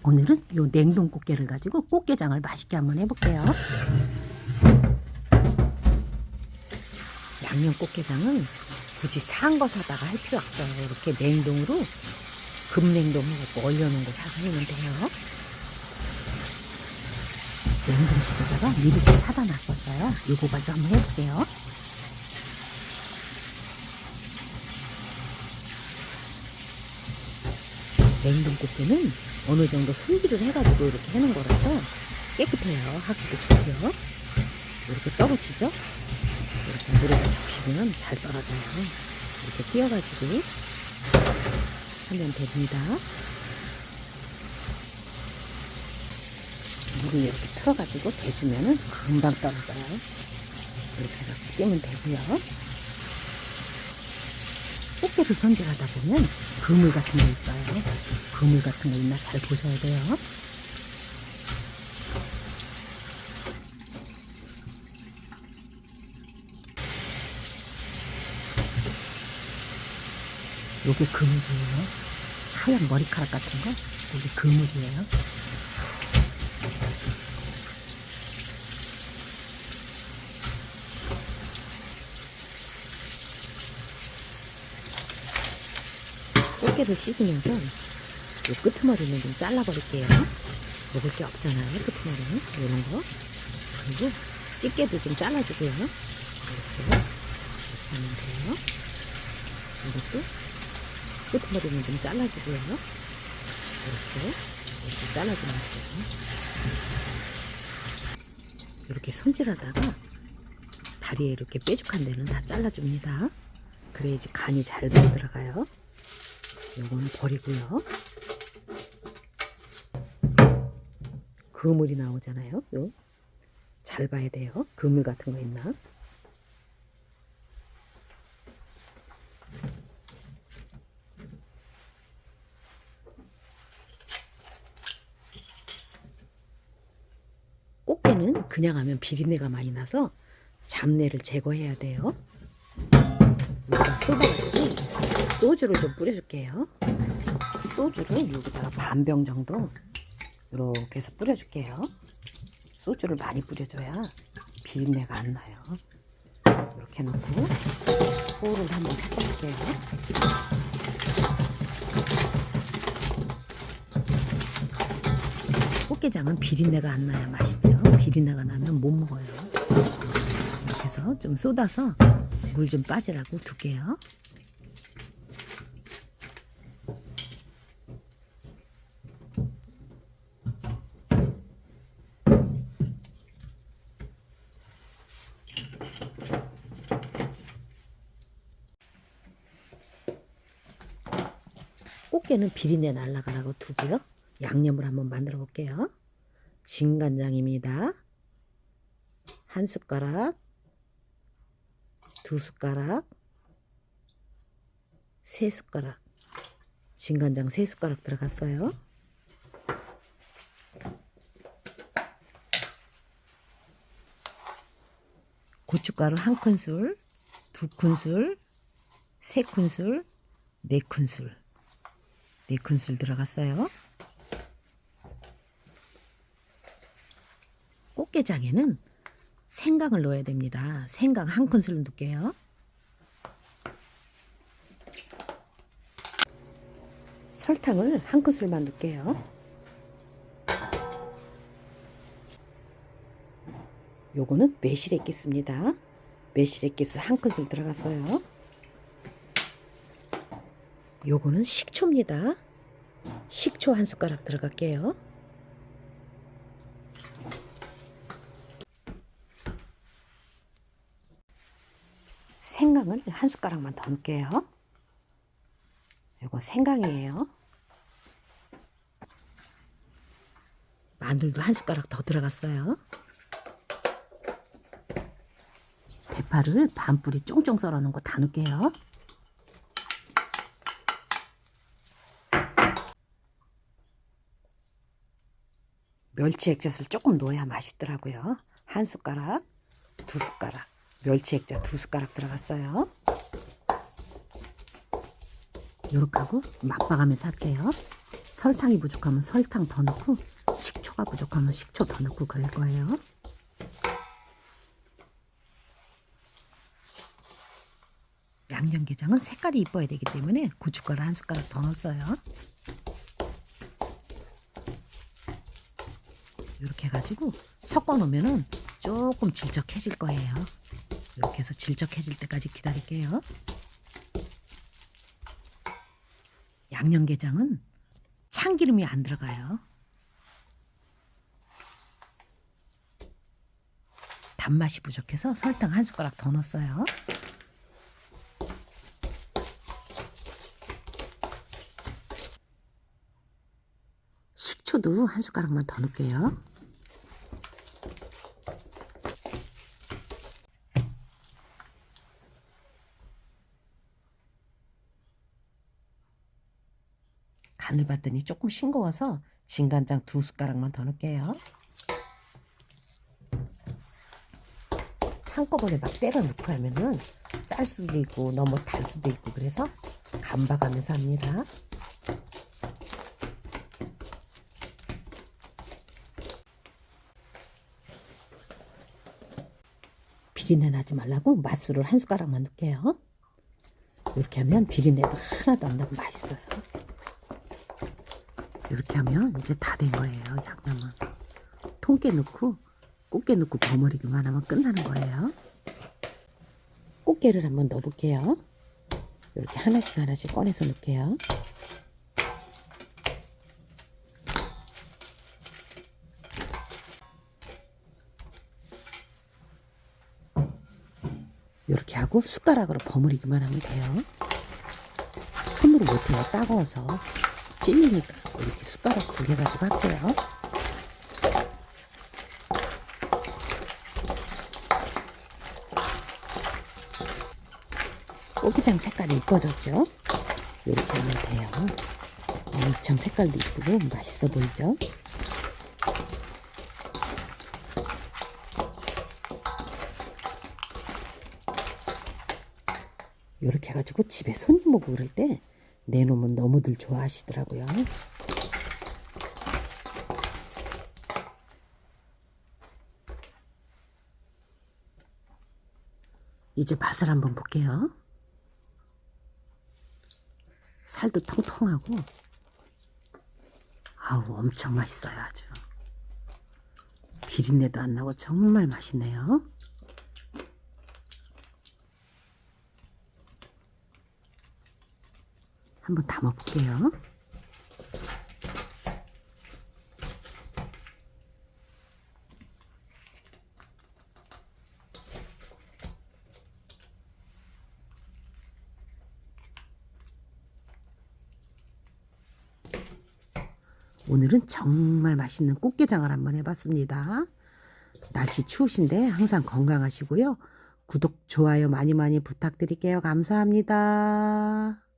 오늘은 요 냉동 꽃게를 가지고 꽃게장을 맛있게 한번 해볼게요. 양념 꽃게장은 굳이 산 거 사다가 할 필요 없어요. 이렇게 냉동으로 급냉동해서 얼려놓은 거 사서 하면 돼요. 냉동실에다가 미리 좀 사다 놨었어요. 요거 가지고 한번 해볼게요. 냉동 꽃게는 어느 정도 손질을 해가지고 이렇게 해놓은 거라서 깨끗해요. 하기도 좋고요. 이렇게 떨어지죠? 이렇게 물에다 적시면 잘 떨어져요. 이렇게 띄어가지고 하면 됩니다. 물을 이렇게 틀어가지고 대주면은 금방 떨어져요. 이렇게 해서 띄면 되고요. 꽃게를 손질하다 보면 그물 같은 거 있어요. 그물 같은 거 있나 잘 보셔야 돼요. 요게 그물이에요. 하얀 머리카락 같은 거, 요게 그물이에요. 꽃게를 씻으면서 요 끄트머리는 좀 잘라버릴게요. 먹을 게 없잖아요, 끄트머리는. 이런 거. 그리고 집게도 좀 잘라주고요. 이렇게 하면 돼요. 이것도 끄트머리는 좀 잘라주고요. 이렇게 잘라주면 돼요. 이렇게 손질하다가 다리에 이렇게 뾰족한 데는 다 잘라줍니다. 그래야지 간이 잘 들어가요. 요거는 버리고요. 그물이 나오잖아요. 요 잘 봐야 돼요. 그물 같은 거 있나? 꽃게는 그냥 하면 비린내가 많이 나서 잡내를 제거해야 돼요. 여기다 쏟아가지고 소주를 좀 뿌려줄게요. 소주를 여기다가 반 병 정도 이렇게 해서 뿌려줄게요. 소주를 많이 뿌려줘야 비린내가 안 나요. 이렇게 놓고 소를 한번 섞어줄게요. 꽃게장은 비린내가 안 나야 맛있죠. 비린내가 나면 못 먹어요. 이렇게 해서 좀 쏟아서 물 좀 빠지라고 둘게요. 꽃게는 비린내 날라가라고 두고요. 양념을 한번 만들어 볼게요. 진간장입니다. 한 숟가락, 두 숟가락, 세 숟가락. 진간장 세 숟가락 들어갔어요. 고춧가루 한 큰술, 두 큰술, 세 큰술, 네 큰술. 네 큰술 들어갔어요. 꽃게장에는 생강을 넣어야 됩니다. 생강 한 큰술 넣을게요. 설탕을 한 큰술만 넣을게요. 요거는 매실액기스입니다. 매실액기스 한 큰술 들어갔어요. 요거는 식초입니다. 식초 한 숟가락 들어갈게요. 생강을 한 숟가락만 더 넣을게요. 요거 생강이에요. 마늘도 한 숟가락 더 들어갔어요. 대파를 반 뿌리 쫑쫑 썰어 놓은 거 다 넣을게요. 멸치 액젓을 조금 넣어야 맛있더라고요. 한 숟가락, 두 숟가락. 멸치 액젓 두 숟가락 들어갔어요. 요렇게 하고 맛봐가면서 할게요. 설탕이 부족하면 설탕 더 넣고 식초가 부족하면 식초 더 넣고 그럴 거예요. 양념게장은 색깔이 이뻐야 되기 때문에 고춧가루 한 숟가락 더 넣었어요. 이렇게 해가지고 섞어 놓으면은 조금 질적해질 거예요. 이렇게 해서 질적해질 때까지 기다릴게요. 양념게장은 참기름이 안 들어가요. 단맛이 부족해서 설탕 한 숟가락 더 넣었어요. 식초도 한 숟가락만 더 넣을게요. 간을 봤더니 조금 싱거워서 진간장 2숟가락만 더 넣을게요. 한꺼번에 막 때려 넣고 하면은 짤 수도 있고 너무 달 수도 있고 그래서 간 봐가면서 합니다. 비린내 나지 말라고 맛술을 한 숟가락만 넣을게요. 이렇게 하면 비린내도 하나도 안 나고 맛있어요. 이렇게 하면 이제 다 된 거예요. 양념은 통깨 넣고 꽃게 넣고 버무리기만 하면 끝나는 거예요. 꽃게를 한번 넣어볼게요. 이렇게 하나씩 하나씩 꺼내서 넣을게요. 이렇게 하고 숟가락으로 버무리기만 하면 돼요. 손으로 못해요. 따가워서 찔리니까 이렇게 숟가락 2개 가지고 할게요. 고기장 색깔이 이뻐졌죠? 이렇게 하면 돼요. 엄청 색깔도 이쁘고 맛있어 보이죠? 이렇게 해가지고 집에 손님 오고 그럴 때 내놓으면 너무들 좋아하시더라고요. 이제 맛을 한번 볼게요. 살도 통통하고 아우 엄청 맛있어요. 아주 비린내도 안 나고 정말 맛있네요. 한번 담아 볼게요. 오늘은 정말 맛있는 꽃게장을 한번 해봤습니다. 날씨 추우신데 항상 건강하시고요. 구독, 좋아요 많이 많이 부탁드릴게요. 감사합니다.